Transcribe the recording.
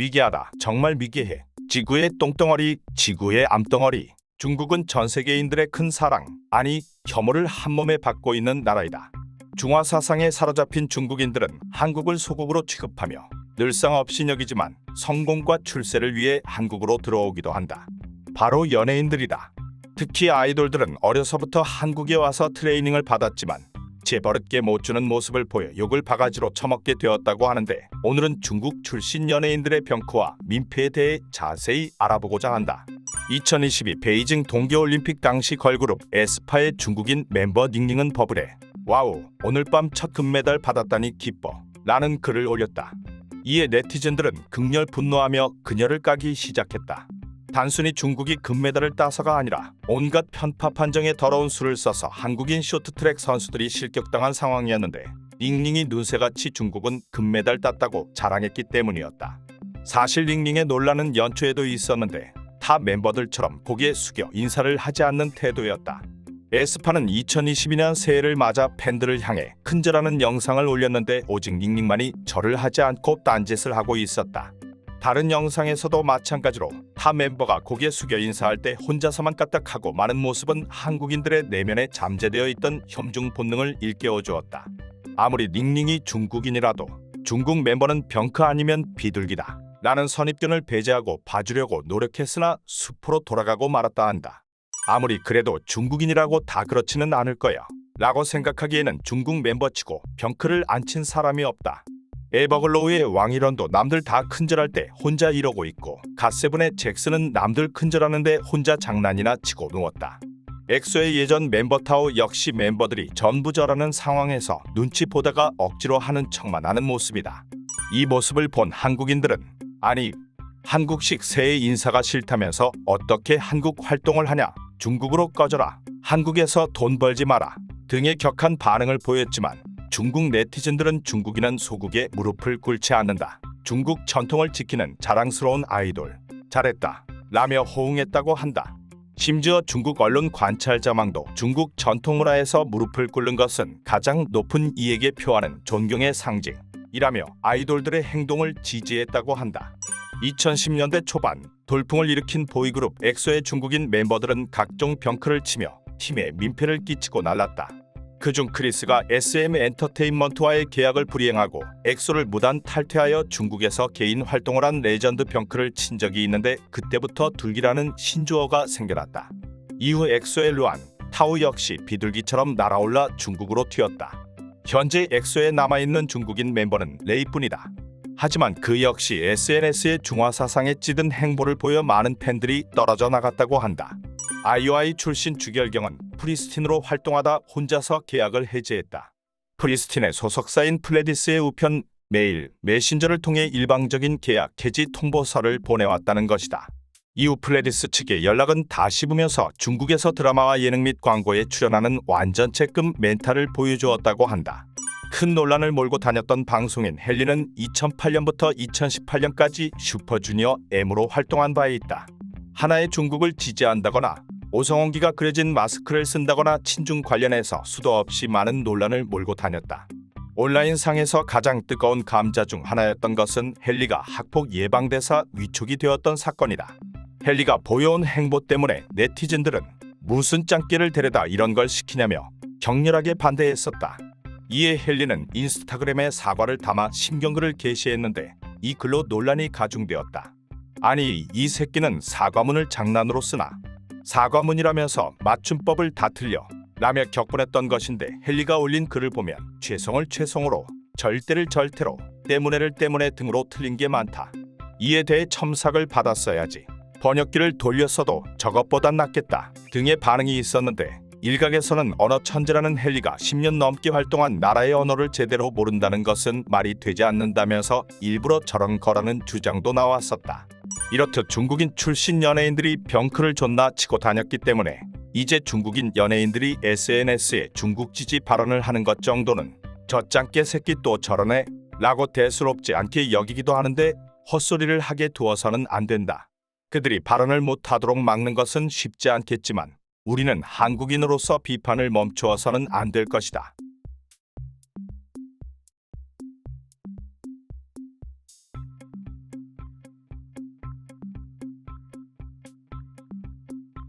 미개하다. 정말 미개해. 지구의 똥덩어리, 지구의 암덩어리. 중국은 전 세계인들의 큰 사랑, 아니 혐오를 한몸에 받고 있는 나라이다. 중화 사상에 사로잡힌 중국인들은 한국을 소국으로 취급하며 늘상 없이 여기지만 성공과 출세를 위해 한국으로 들어오기도 한다. 바로 연예인들이다. 특히 아이돌들은 어려서부터 한국에 와서 트레이닝을 받았지만 재버릇게 못 주는 모습을 보여 욕을 바가지로 처먹게 되었다고 하는데, 오늘은 중국 출신 연예인들의 병크와 민폐에 대해 자세히 알아보고자 한다. 2022 베이징 동계올림픽 당시 걸그룹 에스파의 중국인 멤버 닝닝은 버블에 와우, 오늘 밤 첫 금메달 받았다니 기뻐 라는 글을 올렸다. 이에 네티즌들은 극렬 분노하며 그녀를 까기 시작했다. 단순히 중국이 금메달을 따서가 아니라 온갖 편파 판정에 더러운 수를 써서 한국인 쇼트트랙 선수들이 실격당한 상황이었는데, 닝닝이 눈새같이 중국은 금메달 땄다고 자랑했기 때문이었다. 사실 닝닝의 논란은 연초에도 있었는데 타 멤버들처럼 고개 숙여 인사를 하지 않는 태도였다. 에스파는 2022년 새해를 맞아 팬들을 향해 큰절하는 영상을 올렸는데 오직 닝닝만이 절을 하지 않고 딴짓을 하고 있었다. 다른 영상에서도 마찬가지로 타 멤버가 고개 숙여 인사할 때 혼자서만 까딱하고 마는 모습은 한국인들의 내면에 잠재되어 있던 혐중 본능을 일깨워 주었다. 아무리 닝닝이 중국인이라도 중국 멤버는 병크 아니면 비둘기다 라는 선입견을 배제하고 봐주려고 노력했으나 수포로 돌아가고 말았다 한다. 아무리 그래도 중국인이라고 다 그렇지는 않을 거야 라고 생각하기에는 중국 멤버치고 병크를 안 친 사람이 없다. 에버글로우의 왕일원도 남들 다 큰절할 때 혼자 이러고 있고, 갓세븐의 잭슨은 남들 큰절하는데 혼자 장난이나 치고 누웠다. 엑소의 예전 멤버 타오 역시 멤버들이 전부 저라는 상황에서 눈치 보다가 억지로 하는 척만 하는 모습이다. 이 모습을 본 한국인들은 아니, 한국식 새해 인사가 싫다면서 어떻게 한국 활동을 하냐, 중국으로 꺼져라, 한국에서 돈 벌지 마라 등의 격한 반응을 보였지만, 중국 네티즌들은 중국인은 소국에 무릎을 꿇지 않는다, 중국 전통을 지키는 자랑스러운 아이돌, 잘했다 라며 호응했다고 한다. 심지어 중국 언론 관찰자망도 중국 전통문화에서 무릎을 꿇는 것은 가장 높은 이익에 표하는 존경의 상징이라며 아이돌들의 행동을 지지했다고 한다. 2010년대 초반 돌풍을 일으킨 보이그룹 엑소의 중국인 멤버들은 각종 병크를 치며 팀에 민폐를 끼치고 날랐다. 그중 크리스가 SM 엔터테인먼트와의 계약을 불이행하고 엑소를 무단 탈퇴하여 중국에서 개인 활동을 한 레전드 병크를 친 적이 있는데, 그때부터 둘기라는 신조어가 생겨났다. 이후 엑소의 루안, 타오 역시 비둘기처럼 날아올라 중국으로 튀었다. 현재 엑소에 남아있는 중국인 멤버는 레이뿐이다. 하지만 그 역시 SNS의 중화 사상에 찌든 행보를 보여 많은 팬들이 떨어져 나갔다고 한다. 아이오아이 출신 주결경은 프리스틴으로 활동하다 혼자서 계약을 해지했다. 프리스틴의 소속사인 플레디스의 우편 메일, 메신저를 통해 일방적인 계약 해지 통보서를 보내왔다는 것이다. 이후 플레디스 측의 연락은 다 씹으면서 중국에서 드라마와 예능 및 광고에 출연하는 완전체급 멘탈을 보여주었다고 한다. 큰 논란을 몰고 다녔던 방송인 헨리는 2008년부터 2018년까지 슈퍼주니어 M으로 활동한 바에 있다. 하나의 중국을 지지한다거나 오성원기가 그려진 마스크를 쓴다거나 친중 관련해서 수도 없이 많은 논란을 몰고 다녔다. 온라인상에서 가장 뜨거운 감자 중 하나였던 것은 헨리가 학폭 예방대사 위촉이 되었던 사건이다. 헨리가 보여온 행보 때문에 네티즌들은 무슨 짱깨를 데려다 이런 걸 시키냐며 격렬하게 반대했었다. 이에 헨리는 인스타그램에 사과를 담아 심경글을 게시했는데, 이 글로 논란이 가중되었다. 아니, 이 새끼는 사과문을 장난으로 쓰나? 사과문이라면서 맞춤법을 다 틀려 라며 격분했던 것인데, 헨리가 올린 글을 보면 죄송을 죄송으로, 절대를 절대로, 때문에를 때문에 등으로 틀린 게 많다. 이에 대해 첨삭을 받았어야지, 번역기를 돌렸어도 저것보단 낫겠다 등의 반응이 있었는데, 일각에서는 언어 천재라는 헨리가 10년 넘게 활동한 나라의 언어를 제대로 모른다는 것은 말이 되지 않는다면서 일부러 저런 거라는 주장도 나왔었다. 이렇듯 중국인 출신 연예인들이 병크를 존나 치고 다녔기 때문에 이제 중국인 연예인들이 SNS에 중국 지지 발언을 하는 것 정도는 저 짱깨 새끼 또 저러네 라고 대수롭지 않게 여기기도 하는데, 헛소리를 하게 두어서는 안 된다. 그들이 발언을 못하도록 막는 것은 쉽지 않겠지만 우리는 한국인으로서 비판을 멈추어서는 안 될 것이다.